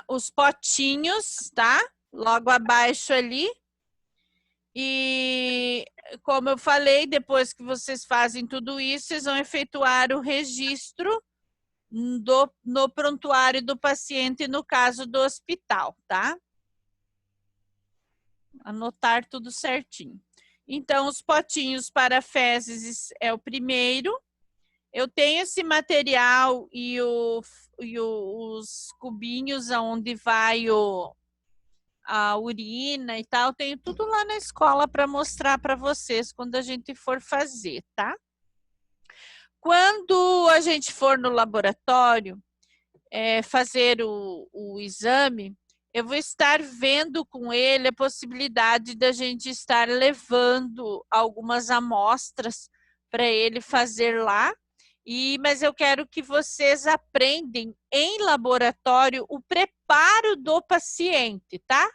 os potinhos, tá? Logo abaixo ali. E, como eu falei, depois que vocês fazem tudo isso, vocês vão efetuar o registro no prontuário do paciente, no caso do hospital, tá? Anotar tudo certinho. Então, os potinhos para fezes é o primeiro. Eu tenho esse material e os cubinhos onde vai a urina e tal, tenho tudo lá na escola para mostrar para vocês quando a gente for fazer, tá? Quando a gente for no laboratório fazer o exame, eu vou estar vendo com ele a possibilidade da gente estar levando algumas amostras para ele fazer lá. Mas eu quero que vocês aprendem em laboratório o preparo do paciente, tá?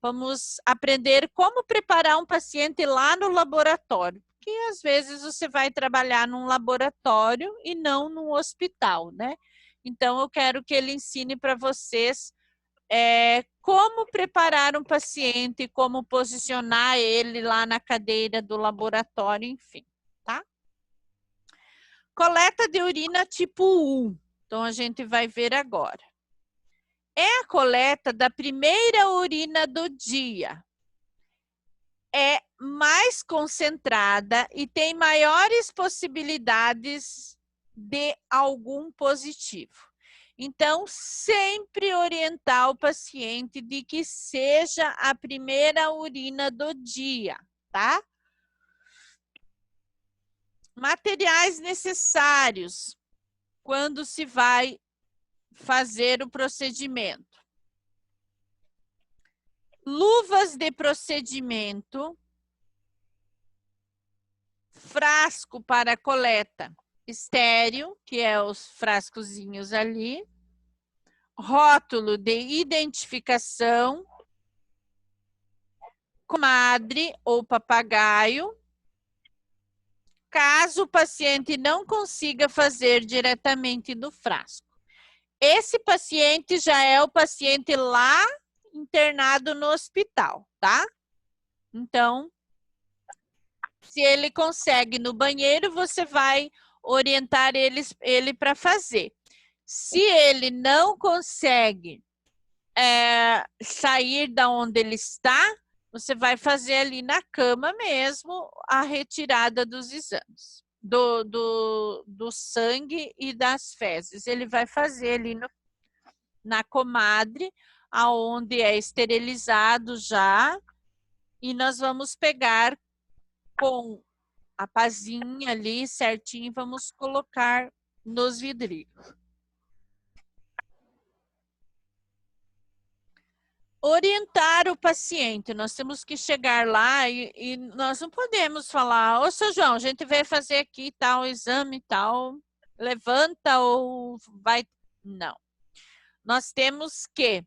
Vamos aprender como preparar um paciente lá no laboratório. Porque às vezes você vai trabalhar num laboratório e não num hospital, né? Então eu quero que ele ensine para vocês como preparar um paciente, como posicionar ele lá na cadeira do laboratório, enfim, tá? Coleta de urina tipo 1. Então, a gente vai ver agora. É a coleta da primeira urina do dia. É mais concentrada e tem maiores possibilidades de algum positivo. Então, sempre orientar o paciente de que seja a primeira urina do dia, tá? Materiais necessários quando se vai fazer o procedimento. Luvas de procedimento, frasco para coleta estéreo, que é os frascozinhos ali, rótulo de identificação, comadre ou papagaio, caso o paciente não consiga fazer diretamente no frasco. Esse paciente já é o paciente lá internado no hospital, tá? Então, se ele consegue no banheiro, você vai orientar ele para fazer. Se ele não consegue sair da onde ele está, você vai fazer ali na cama mesmo a retirada dos exames, do sangue e das fezes. Ele vai fazer ali na comadre, aonde é esterilizado já, e nós vamos pegar com a pazinha ali certinho, vamos colocar nos vidrinhos. Orientar o paciente, nós temos que chegar lá e nós não podemos falar, ô, seu João, a gente vai fazer aqui tal exame tal, levanta ou vai... Não. Nós temos que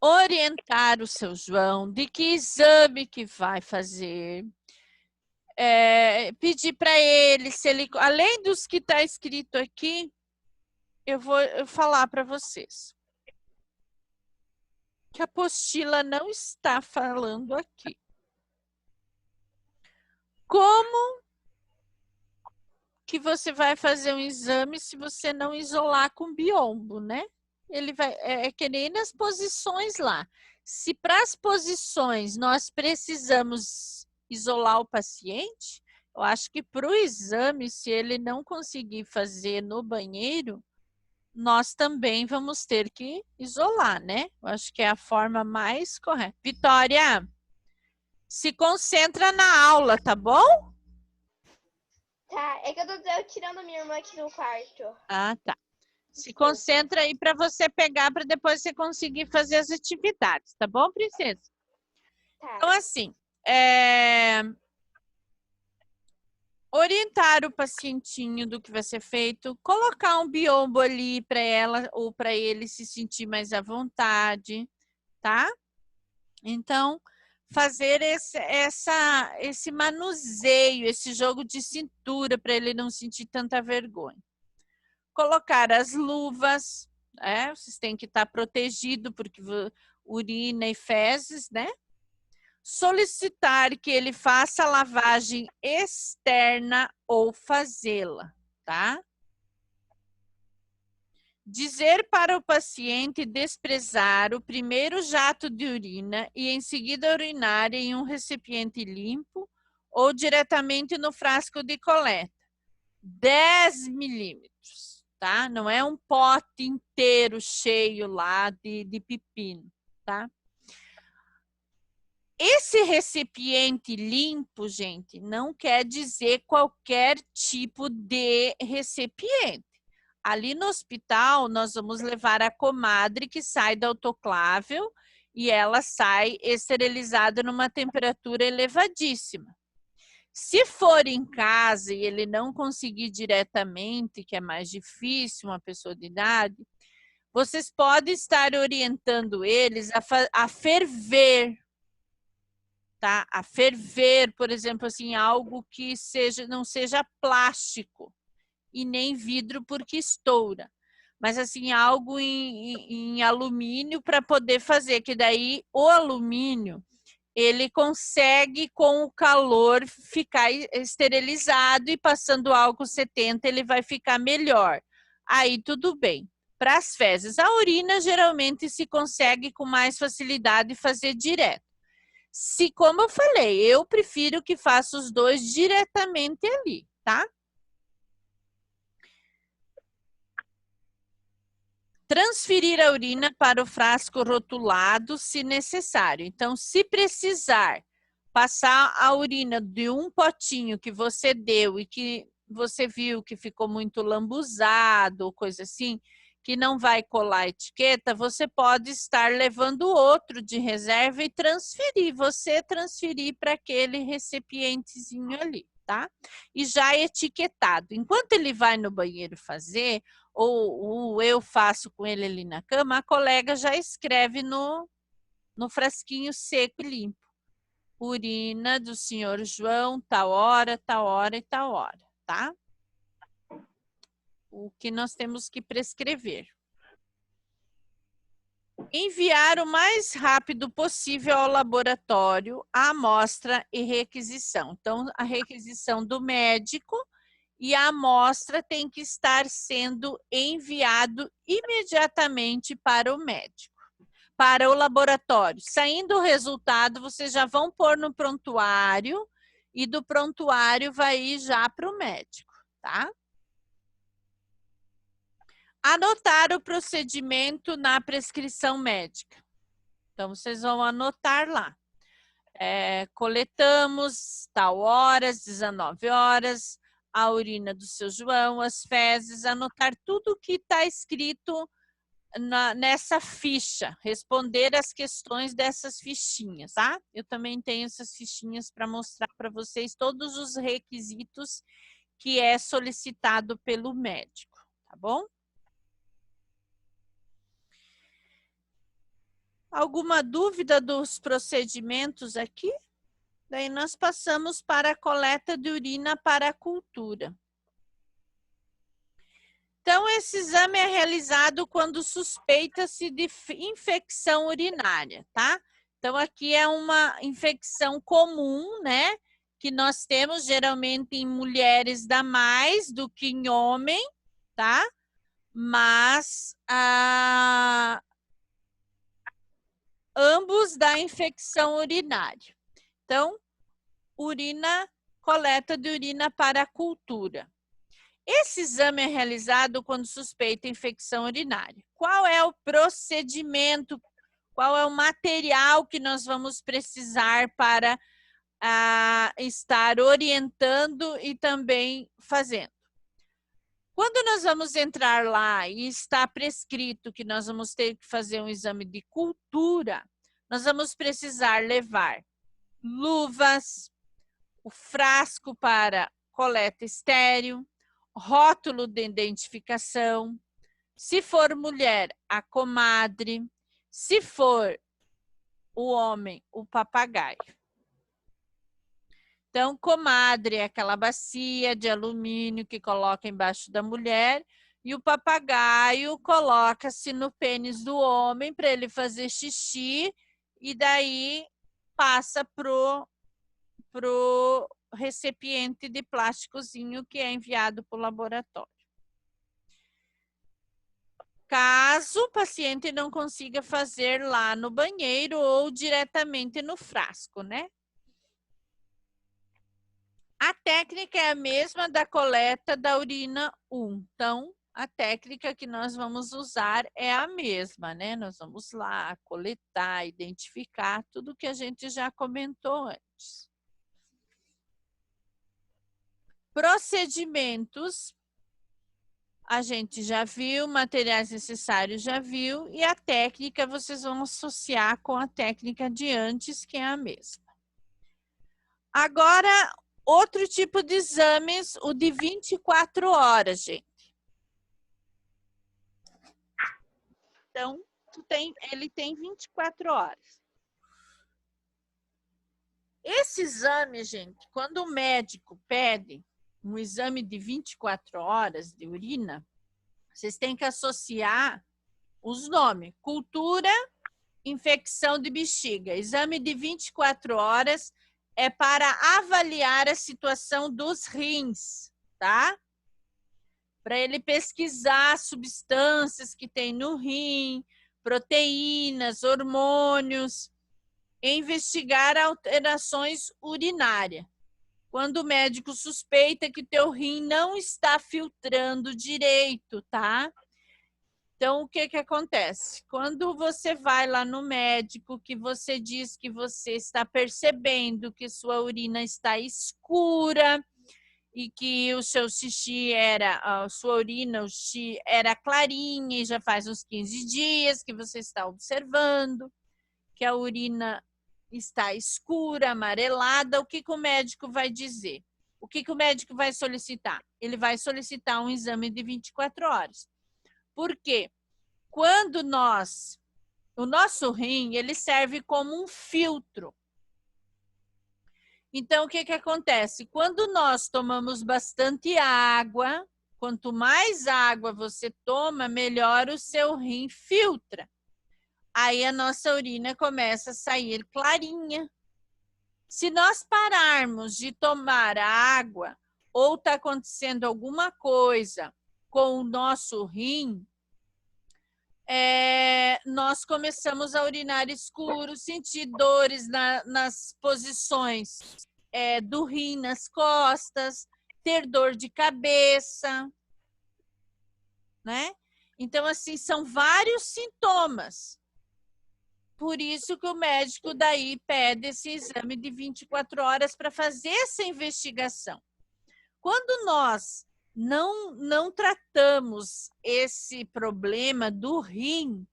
orientar o seu João de que exame que vai fazer, pedir para ele, se ele, além dos que está escrito aqui, eu vou falar para vocês que a apostila não está falando aqui. Como que você vai fazer um exame se você não isolar com biombo, né? Ele vai, que nem nas posições lá. Se para as posições nós precisamos isolar o paciente, eu acho que para o exame, se ele não conseguir fazer no banheiro, nós também vamos ter que isolar, né? Eu acho que é a forma mais correta. Vitória, se concentra na aula, tá bom? Tá, é que eu tô tirando a minha irmã aqui no quarto. Ah, tá. Se concentra aí para você pegar, para depois você conseguir fazer as atividades, tá bom, princesa? Tá. Então, assim, orientar o pacientinho do que vai ser feito, colocar um biombo ali para ela ou para ele se sentir mais à vontade, tá? Então, fazer esse manuseio, esse jogo de cintura para ele não sentir tanta vergonha. Colocar as luvas, Vocês têm que estar protegidos, porque urina e fezes, né? Solicitar que ele faça a lavagem externa ou fazê-la, tá? Dizer para o paciente desprezar o primeiro jato de urina e em seguida urinar em um recipiente limpo ou diretamente no frasco de coleta. 10 milímetros, tá? Não é um pote inteiro cheio lá de pepino, tá? Esse recipiente limpo, gente, não quer dizer qualquer tipo de recipiente. Ali no hospital, nós vamos levar a comadre que sai da autoclável e ela sai esterilizada numa temperatura elevadíssima. Se for em casa e ele não conseguir diretamente, que é mais difícil, uma pessoa de idade, vocês podem estar orientando eles a ferver, tá? A ferver, por exemplo, assim, algo que não seja plástico e nem vidro porque estoura. Mas assim, algo em alumínio para poder fazer, que daí o alumínio ele consegue com o calor ficar esterilizado e passando álcool 70 ele vai ficar melhor. Aí tudo bem. Para as fezes, a urina geralmente se consegue com mais facilidade fazer direto. Se, como eu falei, eu prefiro que faça os dois diretamente ali, tá? Transferir a urina para o frasco rotulado, se necessário. Então, se precisar passar a urina de um potinho que você deu e que você viu que ficou muito lambuzado ou coisa assim, que não vai colar a etiqueta, você pode estar levando outro de reserva e transferir para aquele recipientezinho ali, tá? E já etiquetado. Enquanto ele vai no banheiro fazer, ou eu faço com ele ali na cama, a colega já escreve no frasquinho seco e limpo. Urina do senhor João, tal hora e tal hora, tá? O que nós temos que prescrever. Enviar o mais rápido possível ao laboratório a amostra e requisição. Então, a requisição do médico e a amostra tem que estar sendo enviado imediatamente para o médico, para o laboratório. Saindo o resultado, vocês já vão pôr no prontuário e do prontuário vai ir já para o médico, tá? Anotar o procedimento na prescrição médica. Então, vocês vão anotar lá. Coletamos tal horas, 19 horas, a urina do seu João, as fezes, anotar tudo que está escrito nessa ficha, responder as questões dessas fichinhas, tá? Eu também tenho essas fichinhas para mostrar para vocês todos os requisitos que é solicitado pelo médico, tá bom? Alguma dúvida dos procedimentos aqui? Daí nós passamos para a coleta de urina para a cultura. Então, esse exame é realizado quando suspeita-se de infecção urinária, tá? Então, aqui é uma infecção comum, né? Que nós temos geralmente em mulheres dá mais do que em homem, tá? Mas ambos dá infecção urinária. Então, coleta de urina para a cultura. Esse exame é realizado quando suspeita infecção urinária. Qual é o procedimento, qual é o material que nós vamos precisar para estar orientando e também fazendo? Quando nós vamos entrar lá e está prescrito que nós vamos ter que fazer um exame de cultura, nós vamos precisar levar luvas, o frasco para coleta estéril, rótulo de identificação, se for mulher, a comadre, se for o homem, o papagaio. Então, comadre é aquela bacia de alumínio que coloca embaixo da mulher e o papagaio coloca-se no pênis do homem para ele fazer xixi e daí passa pro recipiente de plásticozinho que é enviado para o laboratório. Caso o paciente não consiga fazer lá no banheiro ou diretamente no frasco, né? A técnica é a mesma da coleta da urina 1. Então, a técnica que nós vamos usar é a mesma, né? Nós vamos lá coletar, identificar tudo que a gente já comentou antes. Procedimentos, a gente já viu, materiais necessários já viu, e a técnica vocês vão associar com a técnica de antes, que é a mesma. Agora, outro tipo de exames, o de 24 horas, gente. Então, ele tem 24 horas. Esse exame, gente, quando o médico pede um exame de 24 horas de urina, vocês têm que associar os nomes. Cultura, infecção de bexiga. Exame de 24 horas é para avaliar a situação dos rins, tá? Para ele pesquisar substâncias que tem no rim, proteínas, hormônios, e investigar alterações urinárias. Quando o médico suspeita que teu rim não está filtrando direito, tá? Então, o que que acontece? Quando você vai lá no médico, que você diz que você está percebendo que sua urina está escura e que o seu xixi a sua urina, o xixi era clarinha e já faz uns 15 dias que você está observando que a urina está escura, amarelada, o que que o médico vai dizer? O que que o médico vai solicitar? Ele vai solicitar um exame de 24 horas. Por quê? Quando o nosso rim, ele serve como um filtro. Então, o que que acontece? Quando nós tomamos bastante água, quanto mais água você toma, melhor o seu rim filtra. Aí a nossa urina começa a sair clarinha. Se nós pararmos de tomar a água ou está acontecendo alguma coisa com o nosso rim, nós começamos a urinar escuro, sentir dores nas posições do rim, nas costas, ter dor de cabeça, né? Então, assim, são vários sintomas. Por isso que o médico daí pede esse exame de 24 horas para fazer essa investigação. Quando nós não tratamos esse problema do rim,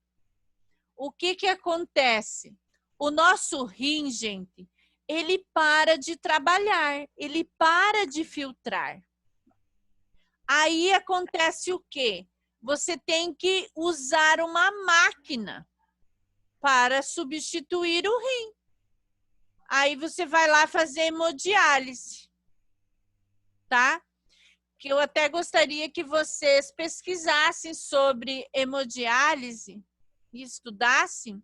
o que que acontece? O nosso rim, gente, ele para de trabalhar, ele para de filtrar. Aí acontece o quê? Você tem que usar uma máquina para substituir o rim. Aí você vai lá fazer hemodiálise, tá? Que eu até gostaria que vocês pesquisassem sobre hemodiálise e estudassem,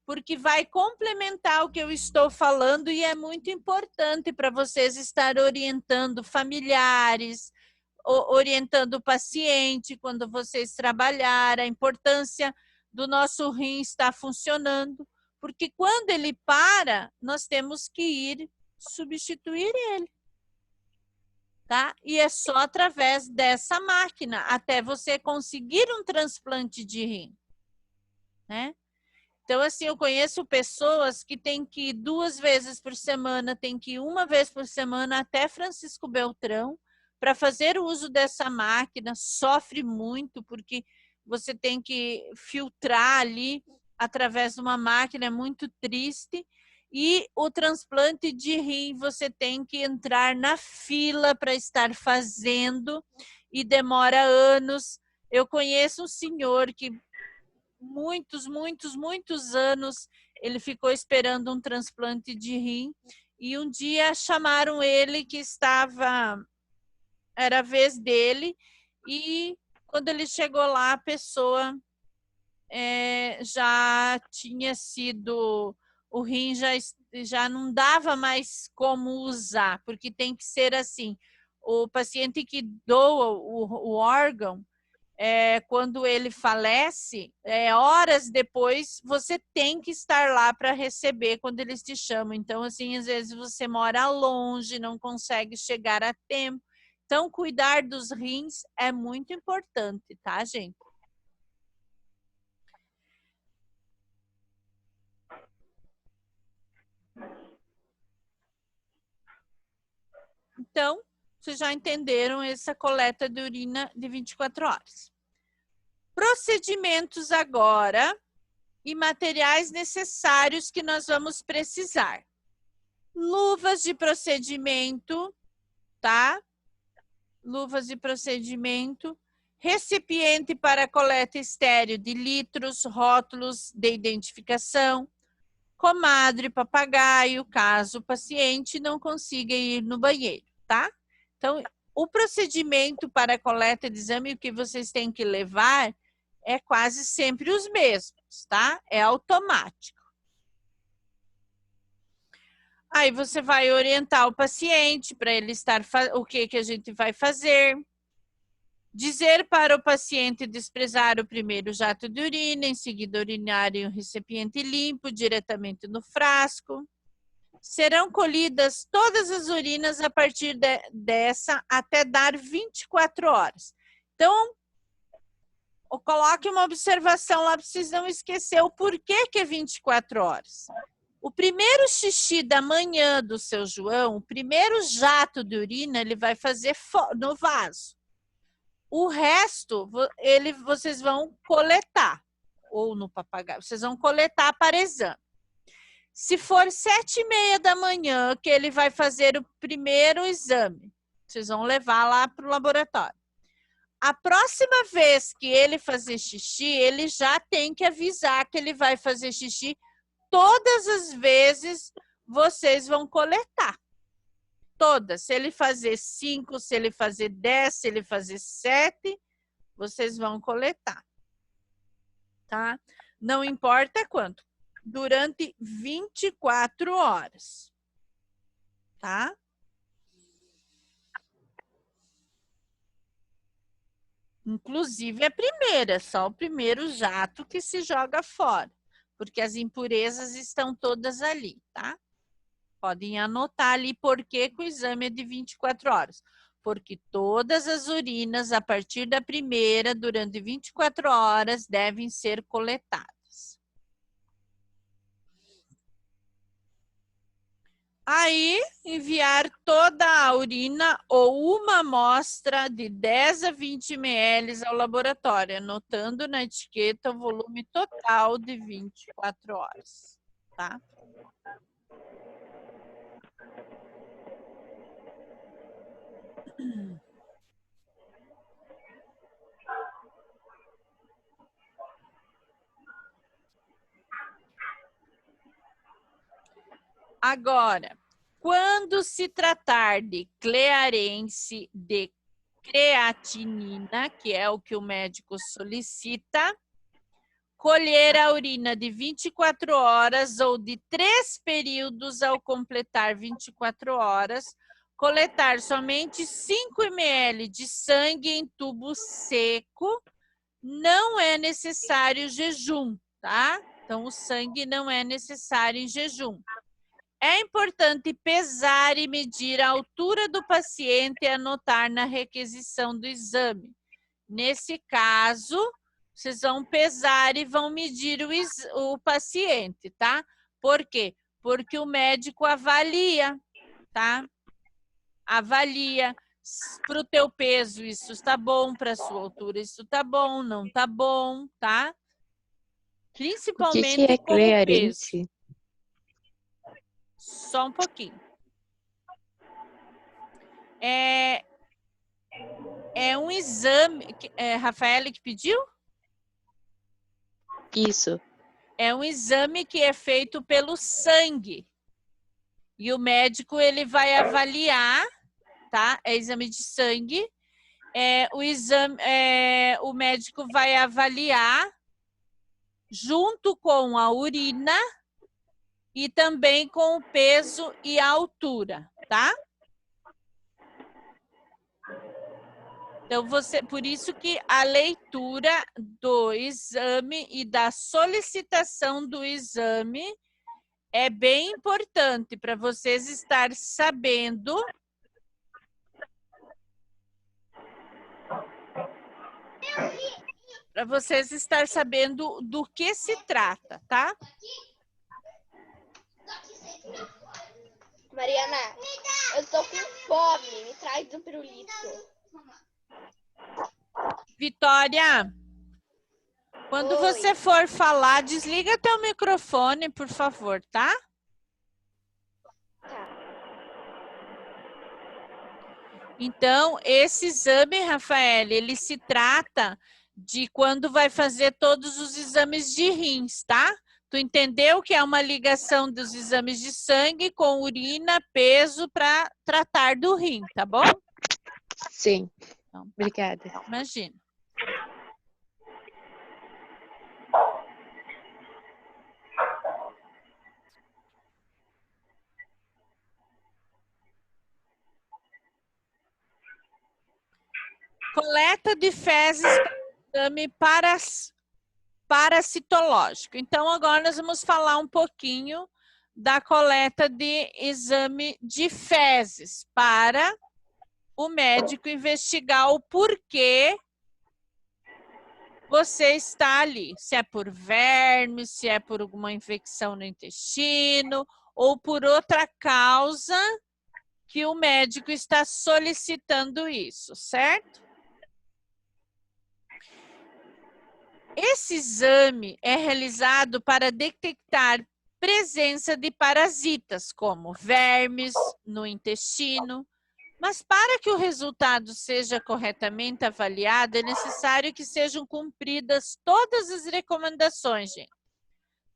porque vai complementar o que eu estou falando e é muito importante para vocês estar orientando familiares, orientando o paciente quando vocês trabalharem, a importância do nosso rim estar funcionando, porque quando ele para, nós temos que ir substituir ele. Tá? E é só através dessa máquina, até você conseguir um transplante de rim, né? Então, assim, eu conheço pessoas que têm que ir 2 vezes por semana, tem que ir 1 vez por semana até Francisco Beltrão para fazer o uso dessa máquina, sofre muito, porque você tem que filtrar ali através de uma máquina, é muito triste. E o transplante de rim, você tem que entrar na fila para estar fazendo e demora anos. Eu conheço um senhor que muitos anos ele ficou esperando um transplante de rim e um dia chamaram ele que era a vez dele e Quando ele chegou lá, a pessoa já tinha sido, o rim já não dava mais como usar, porque tem que ser assim, o paciente que doa o órgão, quando ele falece, horas depois, você tem que estar lá para receber quando eles te chamam. Então, assim, às vezes você mora longe, não consegue chegar a tempo. Então, cuidar dos rins é muito importante, tá, gente? Então, vocês já entenderam essa coleta de urina de 24 horas. Procedimentos agora e materiais necessários que nós vamos precisar. Luvas de procedimento, tá? Luvas de procedimento. Recipiente para coleta estéreo de litros, rótulos de identificação. Comadre, papagaio, caso o paciente não consiga ir no banheiro, tá? Então, o procedimento para a coleta de exame, o que vocês têm que levar é quase sempre os mesmos, tá? É automático. Aí você vai orientar o paciente para ele estar, o que a gente vai fazer. Dizer para o paciente desprezar o primeiro jato de urina, em seguida urinar em um recipiente limpo, diretamente no frasco. Serão colhidas todas as urinas a partir dessa até dar 24 horas. Então, coloque uma observação lá para vocês não esquecer o porquê que é 24 horas. O primeiro xixi da manhã do seu João, o primeiro jato de urina, ele vai fazer no vaso. O resto, vocês vão coletar, ou no papagaio, vocês vão coletar para exame. Se for 7h30 da manhã que ele vai fazer o primeiro exame, vocês vão levar lá para o laboratório. A próxima vez que ele fazer xixi, ele já tem que avisar que ele vai fazer xixi. Todas as vezes vocês vão coletar. Todas. Se ele fazer 5, se ele fazer 10, se ele fazer 7, vocês vão coletar. Tá? Não importa quanto. Durante 24 horas. Tá? Inclusive a primeira, só o primeiro jato que se joga fora. Porque as impurezas estão todas ali, tá? Podem anotar ali por que o exame é de 24 horas. Porque todas as urinas, a partir da primeira, durante 24 horas, devem ser coletadas. Aí, enviar toda a urina ou uma amostra de 10 a 20 ml ao laboratório, anotando na etiqueta o volume total de 24 horas, tá? Agora, quando se tratar de clearance de creatinina, que é o que o médico solicita, colher a urina de 24 horas ou de 3 períodos ao completar 24 horas, coletar somente 5 ml de sangue em tubo seco, não é necessário jejum, tá? Então, o sangue não é necessário em jejum. É importante pesar e medir a altura do paciente e anotar na requisição do exame. Nesse caso, vocês vão pesar e vão medir o paciente, tá? Por quê? Porque o médico avalia, tá? Avalia. Para o teu peso isso está bom, para a sua altura isso está bom, não está bom, tá? Principalmente o que é com o peso. clearance? Só um pouquinho. É um exame... Rafael que pediu? Isso. É um exame que é feito pelo sangue. E o médico, ele vai avaliar, tá? É exame de sangue. o exame, o médico vai avaliar junto com a urina e também com o peso e a altura, tá? Então, por isso que a leitura do exame e da solicitação do exame é bem importante para vocês estar sabendo do que se trata, tá? Mariana, eu tô com fome. Me traz um pirulito. Vitória, quando Oi. você for falar, desliga teu microfone, por favor, tá? Tá. Então, esse exame, Rafael, ele se trata de quando vai fazer todos os exames de rins, tá? Tu entendeu que é uma ligação dos exames de sangue com urina, peso para tratar do rim, tá bom? Sim. Então, tá. Obrigada. Imagina. Coleta de fezes para exame parasitológico. Então, agora nós vamos falar um pouquinho da coleta de exame de fezes para o médico investigar o porquê você está ali. Se é por verme, se é por alguma infecção no intestino ou por outra causa que o médico está solicitando isso, certo? Esse exame é realizado para detectar presença de parasitas, como vermes no intestino, mas para que o resultado seja corretamente avaliado, é necessário que sejam cumpridas todas as recomendações, gente,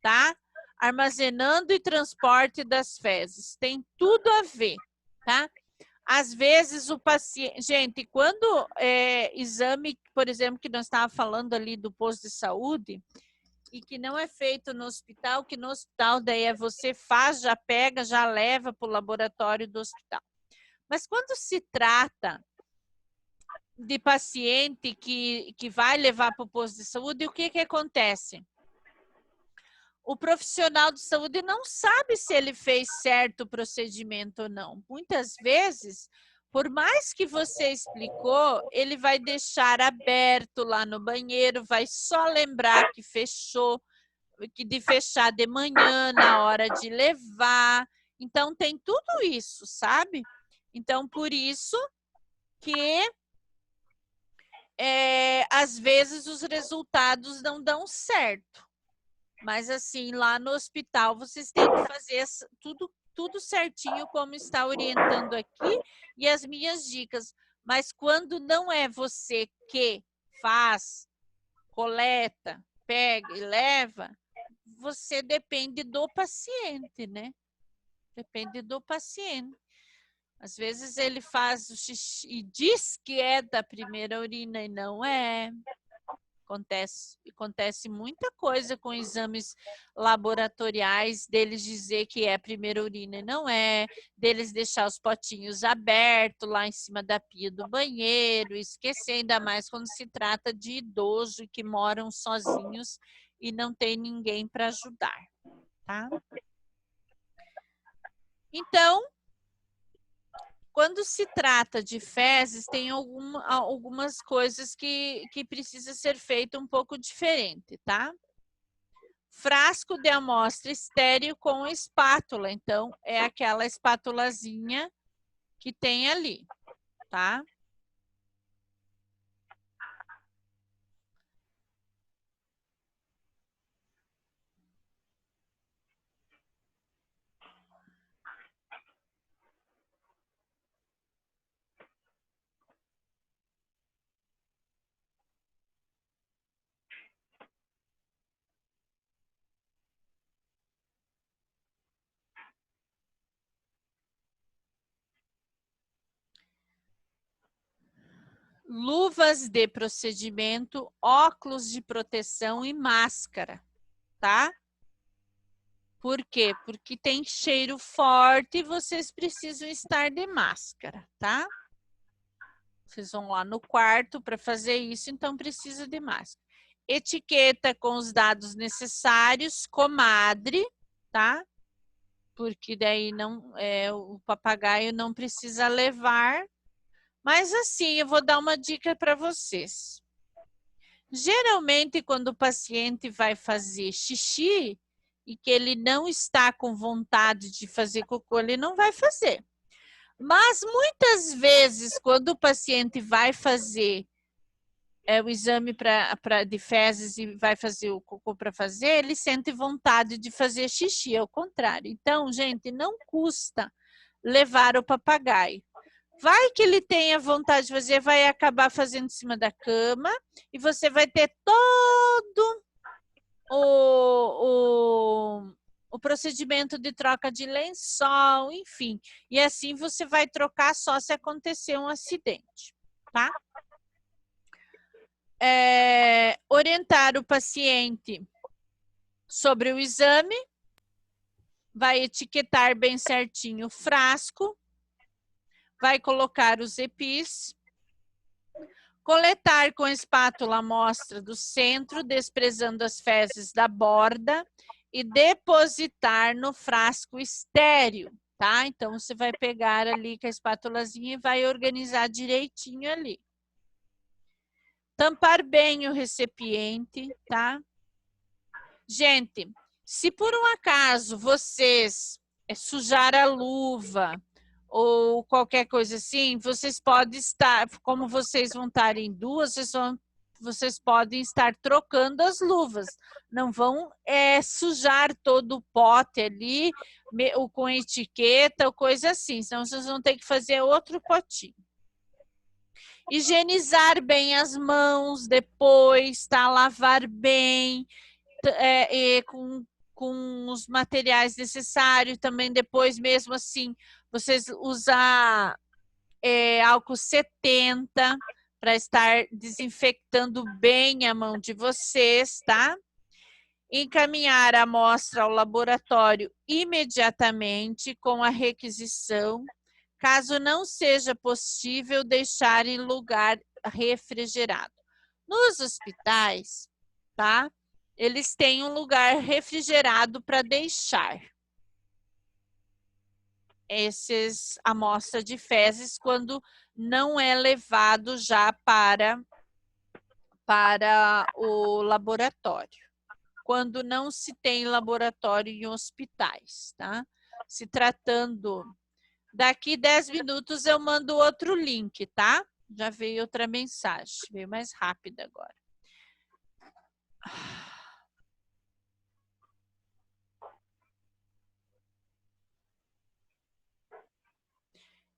tá? Armazenando e transporte das fezes, tem tudo a ver, tá? Às vezes o paciente... Gente, quando exame, por exemplo, que nós estávamos falando ali do posto de saúde, e que não é feito no hospital, que no hospital daí você faz, já pega, já leva para o laboratório do hospital. Mas quando se trata de paciente que vai levar para o posto de saúde, o que acontece? O profissional de saúde não sabe se ele fez certo o procedimento ou não. Muitas vezes, por mais que você explicou, ele vai deixar aberto lá no banheiro, vai só lembrar que fechou, que de fechar de manhã, na hora de levar. Então, tem tudo isso, sabe? Então, por isso que às vezes os resultados não dão certo. Mas assim, lá no hospital vocês têm que fazer tudo certinho como está orientando aqui e as minhas dicas. Mas quando não é você que faz, coleta, pega e leva, você depende do paciente, né? Depende do paciente. Às vezes ele faz o xixi e diz que é da primeira urina e não é. Acontece muita coisa com exames laboratoriais, deles dizer que é a primeira urina e não é, deles deixar os potinhos abertos lá em cima da pia do banheiro, esquecer, ainda mais quando se trata de idoso que moram sozinhos e não tem ninguém para ajudar, tá? Então, quando se trata de fezes, tem algumas coisas que precisa ser feito um pouco diferente, tá? Frasco de amostra estéril com espátula. Então, é aquela espátulazinha que tem ali, tá? luvas de procedimento, óculos de proteção e máscara, tá? Por quê? Porque tem cheiro forte e vocês precisam estar de máscara, tá? Vocês vão lá no quarto para fazer isso, então precisa de máscara. Etiqueta com os dados necessários, comadre, tá? Porque daí não, o papagaio não precisa levar. Mas assim, eu vou dar uma dica para vocês. Geralmente, quando o paciente vai fazer xixi e que ele não está com vontade de fazer cocô, ele não vai fazer. Mas muitas vezes, quando o paciente vai fazer o exame de fezes e vai fazer o cocô para fazer, ele sente vontade de fazer xixi, ao contrário. Então, gente, não custa levar o papagaio. Vai que ele tenha vontade de fazer, vai acabar fazendo em cima da cama e você vai ter todo o procedimento de troca de lençol, enfim. E assim você vai trocar só se acontecer um acidente, tá? Orientar o paciente sobre o exame, vai etiquetar bem certinho o frasco, vai colocar os EPIs, coletar com a espátula a amostra do centro, desprezando as fezes da borda e depositar no frasco estéreo, tá? Então, você vai pegar ali com a espátulazinha e vai organizar direitinho ali. Tampar bem o recipiente, tá? Gente, se por um acaso vocês sujar a luva ou qualquer coisa assim, vocês podem estar, como vocês vão estar em duas, vocês podem estar trocando as luvas. Não vão sujar todo o pote ali, ou com etiqueta ou coisa assim, senão vocês vão ter que fazer outro potinho. Higienizar bem as mãos depois, tá? Lavar bem, com os materiais necessários também depois, mesmo assim, vocês usar álcool 70 para estar desinfectando bem a mão de vocês, tá? Encaminhar a amostra ao laboratório imediatamente com a requisição, caso não seja possível deixar em lugar refrigerado. Nos hospitais, tá? Eles têm um lugar refrigerado para deixar essas amostras de fezes quando não é levado já para o laboratório. Quando não se tem laboratório em hospitais, tá? Se tratando, daqui 10 minutos eu mando outro link, tá? Já veio outra mensagem, veio mais rápida agora.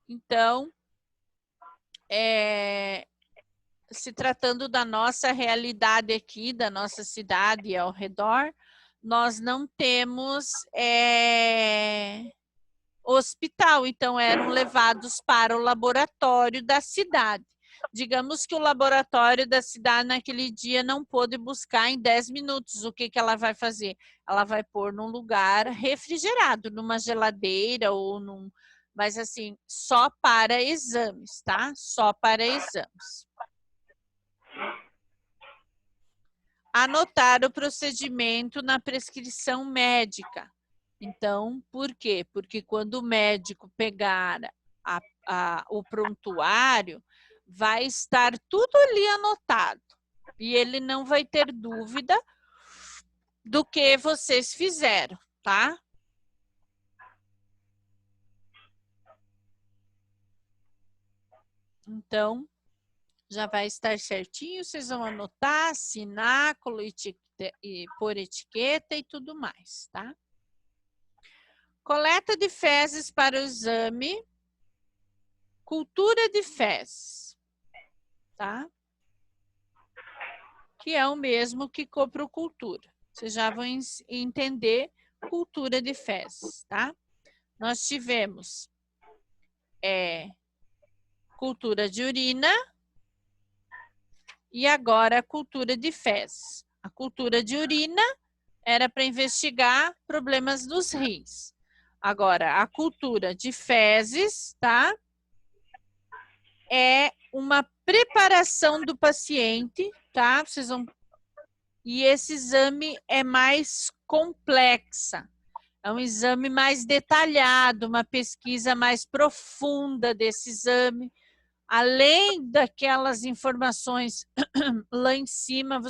Então, se tratando da nossa realidade aqui, da nossa cidade e ao redor, nós não temos hospital, então eram levados para o laboratório da cidade. Digamos que o laboratório da cidade naquele dia não pôde buscar em 10 minutos. O que ela vai fazer? Ela vai pôr num lugar refrigerado, numa geladeira ou num... Mas assim, só para exames, tá? Só para exames. Anotar o procedimento na prescrição médica. Então, por quê? Porque quando o médico pegar o prontuário, vai estar tudo ali anotado. E ele não vai ter dúvida do que vocês fizeram, tá? Então, já vai estar certinho, vocês vão anotar, assinar, pôr etiqueta e tudo mais, tá? Coleta de fezes para o exame, cultura de fezes, tá? Que é o mesmo que coprocultura. Vocês já vão entender cultura de fezes, tá? Nós tivemos cultura de urina, E agora a cultura de fezes. A cultura de urina era para investigar problemas dos rins. Agora, a cultura de fezes, tá? É uma preparação do paciente, tá? Vocês vão... E esse exame é mais complexa. É um exame mais detalhado, uma pesquisa mais profunda desse exame. Além daquelas informações lá em cima,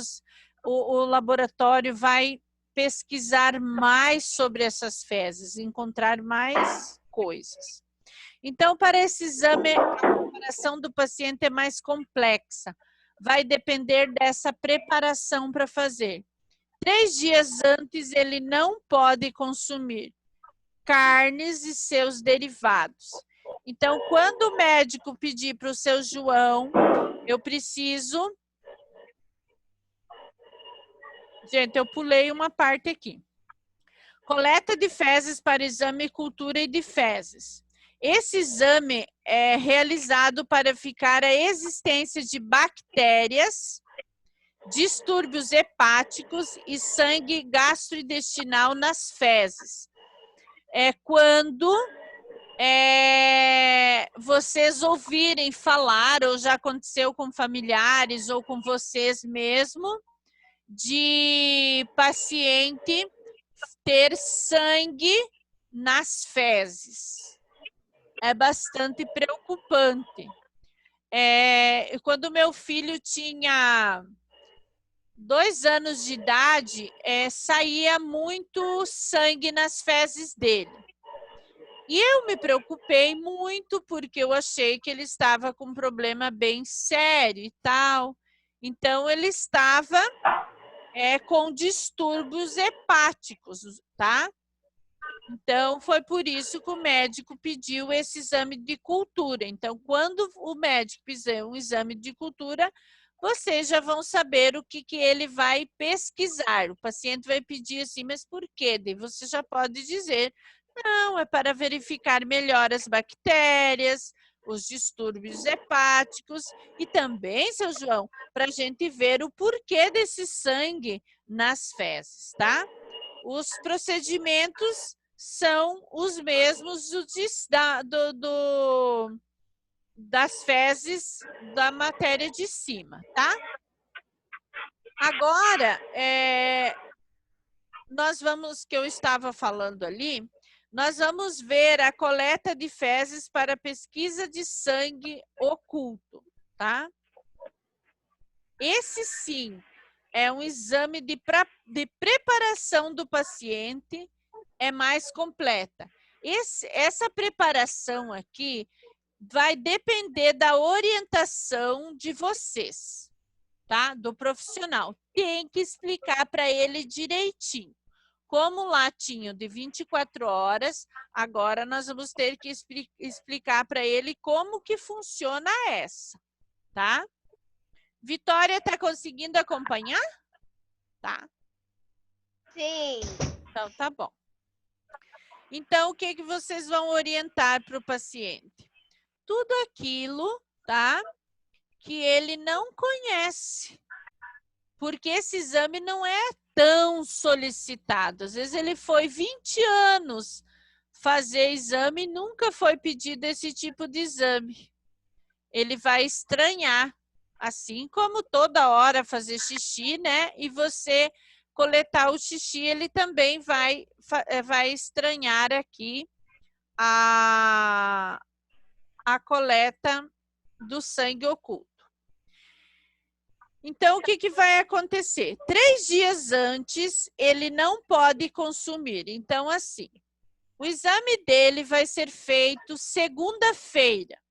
o laboratório vai pesquisar mais sobre essas fezes, encontrar mais coisas. Então, para esse exame, a preparação do paciente é mais complexa. Vai depender dessa preparação para fazer. 3 dias antes, ele não pode consumir carnes e seus derivados. Então, quando o médico pedir para o seu João, eu preciso... Gente, eu pulei uma parte aqui. Coleta de fezes para exame cultura e de fezes. Esse exame é realizado para verificar a existência de bactérias, distúrbios hepáticos e sangue gastrointestinal nas fezes. É quando vocês ouvirem falar, ou já aconteceu com familiares ou com vocês mesmo, de paciente ter sangue nas fezes. É bastante preocupante. Quando meu filho tinha 2 anos de idade, saía muito sangue nas fezes dele. E eu me preocupei muito porque eu achei que ele estava com um problema bem sério e tal. Então, ele estava com distúrbios hepáticos, tá? Então, foi por isso que o médico pediu esse exame de cultura. Então, quando o médico fizer um exame de cultura, vocês já vão saber o que ele vai pesquisar. O paciente vai pedir assim, mas por quê? Daí você já pode dizer, não, é para verificar melhor as bactérias, os distúrbios hepáticos e também, seu João, para a gente ver o porquê desse sangue nas fezes, tá? Os procedimentos são os mesmos das fezes da matéria de cima, tá? Agora, nós vamos, que eu estava falando ali, nós vamos ver a coleta de fezes para pesquisa de sangue oculto, tá? Esse sim é um exame de preparação do paciente, é mais completa. Essa preparação aqui vai depender da orientação de vocês, tá? Do profissional. Tem que explicar para ele direitinho. Como o latinho de 24 horas, agora nós vamos ter que explicar para ele como que funciona essa, tá? Vitória, tá conseguindo acompanhar? Tá. Sim. Então, tá bom. Então, o que vocês vão orientar para o paciente? Tudo aquilo, tá? Que ele não conhece. Porque esse exame não é tão solicitado. Às vezes ele foi 20 anos fazer exame e nunca foi pedido esse tipo de exame. Ele vai estranhar, assim como toda hora fazer xixi, né? E você coletar o xixi, ele também vai estranhar aqui a coleta do sangue oculto. Então, o que vai acontecer? 3 dias antes, ele não pode consumir. Então, assim, o exame dele vai ser feito segunda-feira.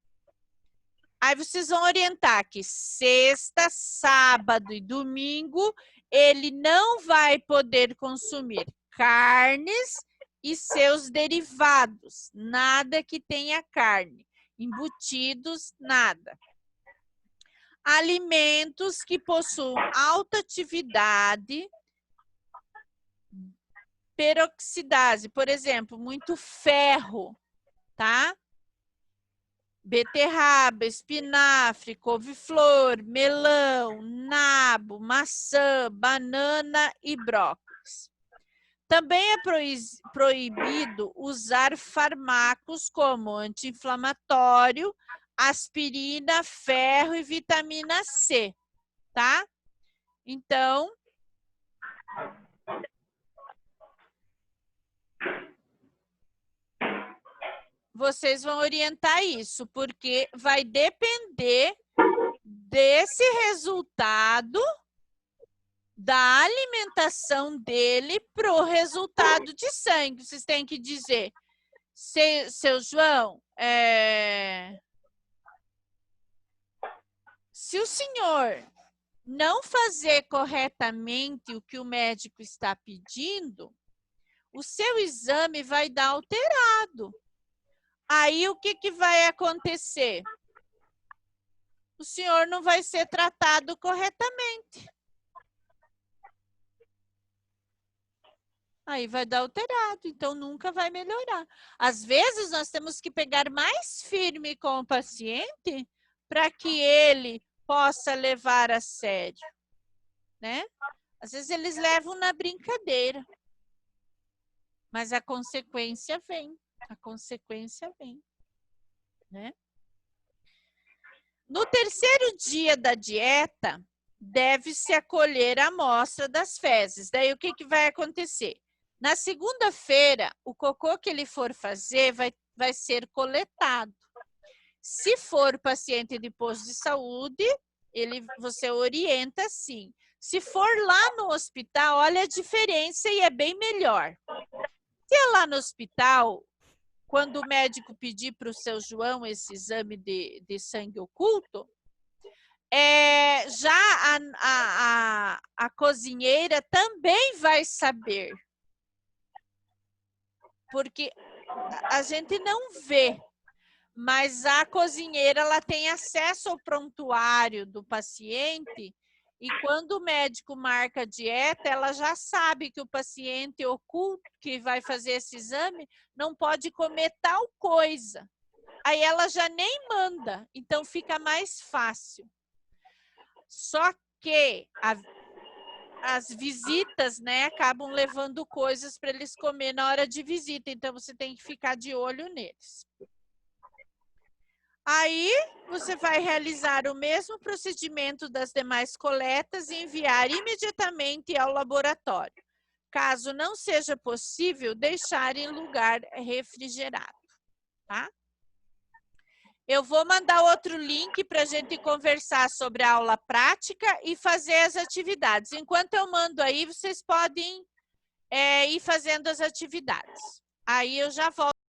Aí vocês vão orientar que sexta, sábado e domingo, ele não vai poder consumir carnes e seus derivados. Nada que tenha carne. Embutidos, nada. Alimentos que possuam alta atividade, peroxidase, por exemplo, muito ferro, tá? beterraba, espinafre, couve-flor, melão, nabo, maçã, banana e brócolis. Também é proibido usar fármacos como anti-inflamatório, aspirina, ferro e vitamina C, tá? Então, vocês vão orientar isso, porque vai depender desse resultado da alimentação dele para o resultado de sangue. Vocês têm que dizer, seu João, se o senhor não fazer corretamente o que o médico está pedindo, o seu exame vai dar alterado. Aí, o que vai acontecer? O senhor não vai ser tratado corretamente. Aí vai dar alterado, então nunca vai melhorar. Às vezes, nós temos que pegar mais firme com o paciente para que ele possa levar a sério, né? Às vezes, eles levam na brincadeira, mas a consequência vem. A consequência vem, né? No terceiro dia da dieta, deve-se acolher a amostra das fezes. Daí, o que vai acontecer? Na segunda-feira, o cocô que ele for fazer vai ser coletado. Se for paciente de posto de saúde, você orienta assim. Se for lá no hospital, olha a diferença e é bem melhor. Se é lá no hospital, quando o médico pedir para o seu João esse exame de sangue oculto, já a cozinheira também vai saber. Porque a gente não vê, mas a cozinheira ela tem acesso ao prontuário do paciente e quando o médico marca a dieta, ela já sabe que o paciente oculto que vai fazer esse exame não pode comer tal coisa. Aí ela já nem manda, então fica mais fácil. Só que as visitas, né, acabam levando coisas para eles comer na hora de visita, então você tem que ficar de olho neles. Aí, você vai realizar o mesmo procedimento das demais coletas e enviar imediatamente ao laboratório. Caso não seja possível, deixar em lugar refrigerado, tá? Eu vou mandar outro link para a gente conversar sobre a aula prática e fazer as atividades. Enquanto eu mando aí, vocês podem ir fazendo as atividades. Aí eu já volto.